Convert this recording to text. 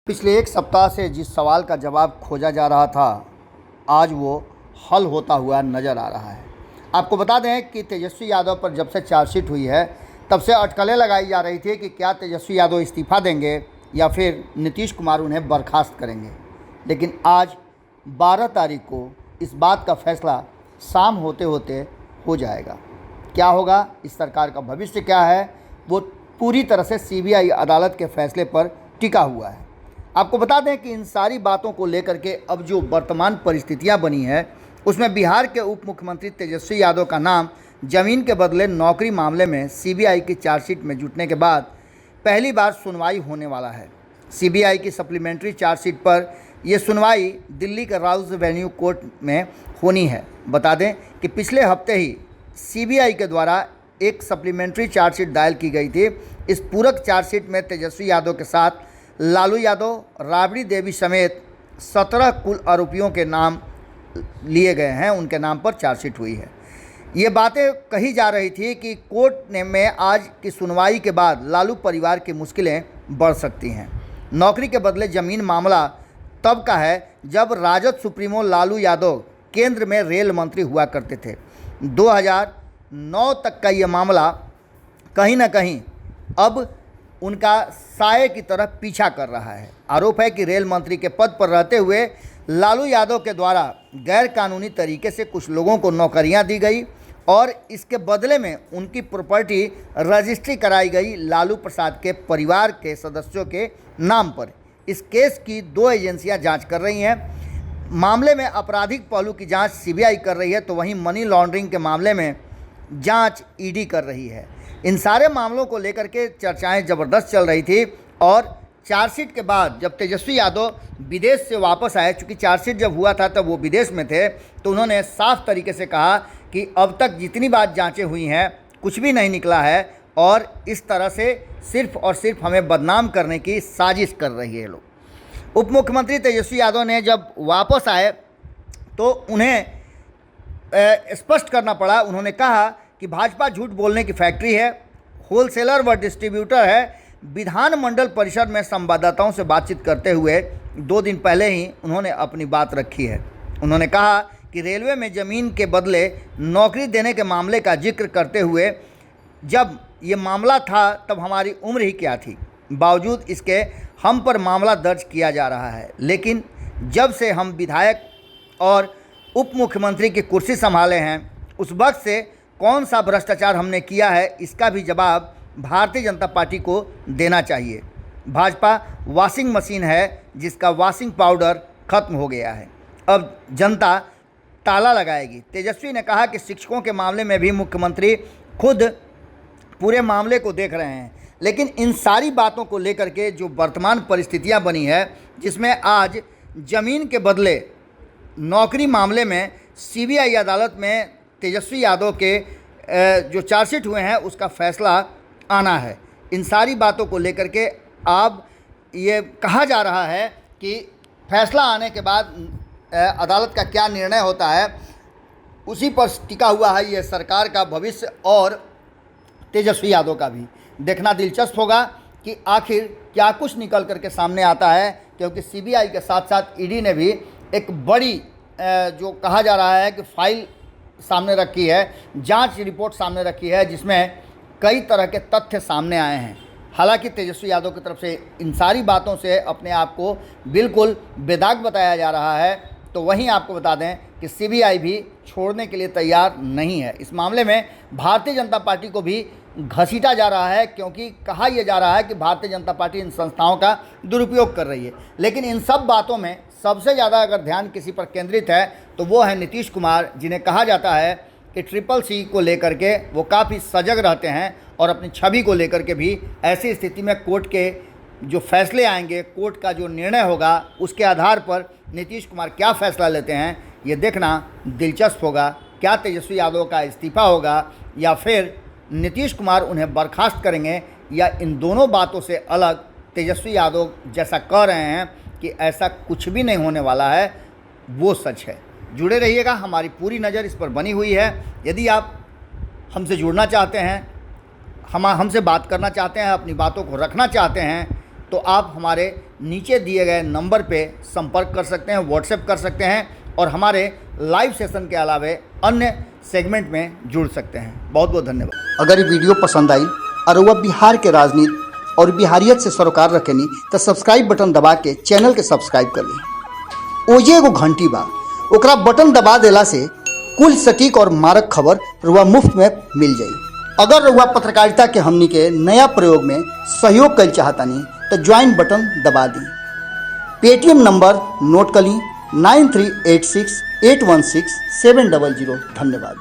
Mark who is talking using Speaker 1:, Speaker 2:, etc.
Speaker 1: पिछले एक सप्ताह से जिस सवाल का जवाब खोजा जा रहा था, आज वो हल होता हुआ नज़र आ रहा है। आपको बता दें कि तेजस्वी यादव पर जब से चार्जशीट हुई है, तब से अटकलें लगाई जा रही थी कि क्या तेजस्वी यादव इस्तीफ़ा देंगे या फिर नीतीश कुमार उन्हें बर्खास्त करेंगे। लेकिन आज 12 तारीख को इस बात का फैसला शाम होते होते हो जाएगा। क्या होगा, इस सरकार का भविष्य क्या है, वो पूरी तरह से सीबीआई अदालत के फैसले पर टिका हुआ है। आपको बता दें कि इन सारी बातों को लेकर के अब जो वर्तमान परिस्थितियां बनी है, उसमें बिहार के उप मुख्यमंत्री तेजस्वी यादव का नाम जमीन के बदले नौकरी मामले में सीबीआई की चार्जशीट में जुटने के बाद पहली बार सुनवाई होने वाला है। सीबीआई की सप्लीमेंट्री चार्जशीट पर यह सुनवाई दिल्ली के राउज एवेन्यू कोर्ट में होनी है। बता दें कि पिछले हफ्ते ही सीबीआई के द्वारा एक सप्लीमेंट्री चार्जशीट दायर की गई थी। इस पूरक चार्जशीट में तेजस्वी यादव के साथ लालू यादव, राबड़ी देवी समेत 17 कुल आरोपियों के नाम लिए गए हैं, उनके नाम पर चार्जशीट हुई है। ये बातें कही जा रही थी कि कोर्ट में आज की सुनवाई के बाद लालू परिवार की मुश्किलें बढ़ सकती हैं। नौकरी के बदले ज़मीन मामला तब का है जब राजद सुप्रीमो लालू यादव केंद्र में रेल मंत्री हुआ करते थे। 2009 तक का ये मामला कहीं ना कहीं अब उनका साये की तरफ पीछा कर रहा है। आरोप है कि रेल मंत्री के पद पर रहते हुए लालू यादव के द्वारा गैर कानूनी तरीके से कुछ लोगों को नौकरियां दी गई और इसके बदले में उनकी प्रॉपर्टी रजिस्ट्री कराई गई लालू प्रसाद के परिवार के सदस्यों के नाम पर। इस केस की 2 एजेंसियां जांच कर रही हैं। मामले में आपराधिक पहलू की जांच सीबीआई कर रही है, तो वहीं मनी लॉन्ड्रिंग के मामले में जांच ईडी कर रही है। इन सारे मामलों को लेकर के चर्चाएं ज़बरदस्त चल रही थी और चार्जशीट के बाद जब तेजस्वी यादव विदेश से वापस आए, चूँकि चार्जशीट जब हुआ था तब वो विदेश में थे, तो उन्होंने साफ तरीके से कहा कि अब तक जितनी बार जांचें हुई हैं कुछ भी नहीं निकला है और इस तरह से सिर्फ और सिर्फ हमें बदनाम करने की साजिश कर रही है लोग। उप मुख्यमंत्री तेजस्वी यादव ने जब वापस आए तो उन्हें स्पष्ट करना पड़ा। उन्होंने कहा कि भाजपा झूठ बोलने की फैक्ट्री है, होलसेलर व डिस्ट्रीब्यूटर है। विधानमंडल परिषद में संवाददाताओं से बातचीत करते हुए 2 दिन पहले ही उन्होंने अपनी बात रखी है। उन्होंने कहा कि रेलवे में ज़मीन के बदले नौकरी देने के मामले का जिक्र करते हुए, जब ये मामला था तब हमारी उम्र ही क्या थी, बावजूद इसके हम पर मामला दर्ज किया जा रहा है। लेकिन जब से हम विधायक और उप मुख्यमंत्री की कुर्सी संभाले हैं, उस वक्त से कौन सा भ्रष्टाचार हमने किया है, इसका भी जवाब भारतीय जनता पार्टी को देना चाहिए। भाजपा वॉशिंग मशीन है जिसका वॉशिंग पाउडर खत्म हो गया है, अब जनता ताला लगाएगी। तेजस्वी ने कहा कि शिक्षकों के मामले में भी मुख्यमंत्री खुद पूरे मामले को देख रहे हैं। लेकिन इन सारी बातों को लेकर के जो वर्तमान परिस्थितियां बनी है, जिसमें आज ज़मीन के बदले नौकरी मामले में सीबीआई अदालत में तेजस्वी यादव के जो चार्जशीट हुए हैं उसका फैसला आना है। इन सारी बातों को लेकर के अब ये कहा जा रहा है कि फैसला आने के बाद अदालत का क्या निर्णय होता है, उसी पर टिका हुआ है ये सरकार का भविष्य और तेजस्वी यादव का भी। देखना दिलचस्प होगा कि आखिर क्या कुछ निकल करके सामने आता है, क्योंकि सीबीआई के साथ साथ ईडी ने भी एक बड़ी जो कहा जा रहा है कि फाइल सामने रखी है, जांच रिपोर्ट सामने रखी है, जिसमें कई तरह के तथ्य सामने आए हैं। हालांकि तेजस्वी यादव की तरफ से इन सारी बातों से अपने आप को बिल्कुल बेदाग बताया जा रहा है, तो वहीं आपको बता दें कि सीबीआई भी छोड़ने के लिए तैयार नहीं है। इस मामले में भारतीय जनता पार्टी को भी घसीटा जा रहा है, क्योंकि कहा यह जा रहा है कि भारतीय जनता पार्टी इन संस्थाओं का दुरुपयोग कर रही है। लेकिन इन सब बातों में सबसे ज़्यादा अगर ध्यान किसी पर केंद्रित है तो वो है नीतीश कुमार, जिन्हें कहा जाता है कि CCC को लेकर के वो काफ़ी सजग रहते हैं और अपनी छवि को लेकर के भी। ऐसी स्थिति में कोर्ट के जो फैसले आएंगे, कोर्ट का जो निर्णय होगा, उसके आधार पर नीतीश कुमार क्या फ़ैसला लेते हैं, ये देखना दिलचस्प होगा। क्या तेजस्वी यादव का इस्तीफ़ा होगा या फिर नीतीश कुमार उन्हें बर्खास्त करेंगे, या इन दोनों बातों से अलग तेजस्वी यादव जैसा कह रहे हैं कि ऐसा कुछ भी नहीं होने वाला है, वो सच है। जुड़े रहिएगा, हमारी पूरी नज़र इस पर बनी हुई है। यदि आप हमसे जुड़ना चाहते हैं, हमसे बात करना चाहते हैं, अपनी बातों को रखना चाहते हैं, तो आप हमारे नीचे दिए गए नंबर पे संपर्क कर सकते हैं, व्हाट्सएप कर सकते हैं और हमारे लाइव सेशन के अलावे अन्य सेगमेंट में जुड़ सकते हैं। बहुत बहुत धन्यवाद। अगर ये वीडियो पसंद आई और वह बिहार के राजनीति और बिहारियत से सरोकार रखेनी तो सब्सक्राइब बटन दबा के चैनल के सब्सक्राइब कर ली। ओजे एगो घंटी बा, ओकरा बटन दबा देला से कुल सटीक और मारक खबर रुआ मुफ्त में मिल जाई। अगर रुआ पत्रकारिता के हमनी के नया प्रयोग में सहयोग कर चाहतानी तो ज्वाइन बटन दबा दी। पेटीएम नंबर नोट कर ली 9386816700। धन्यवाद।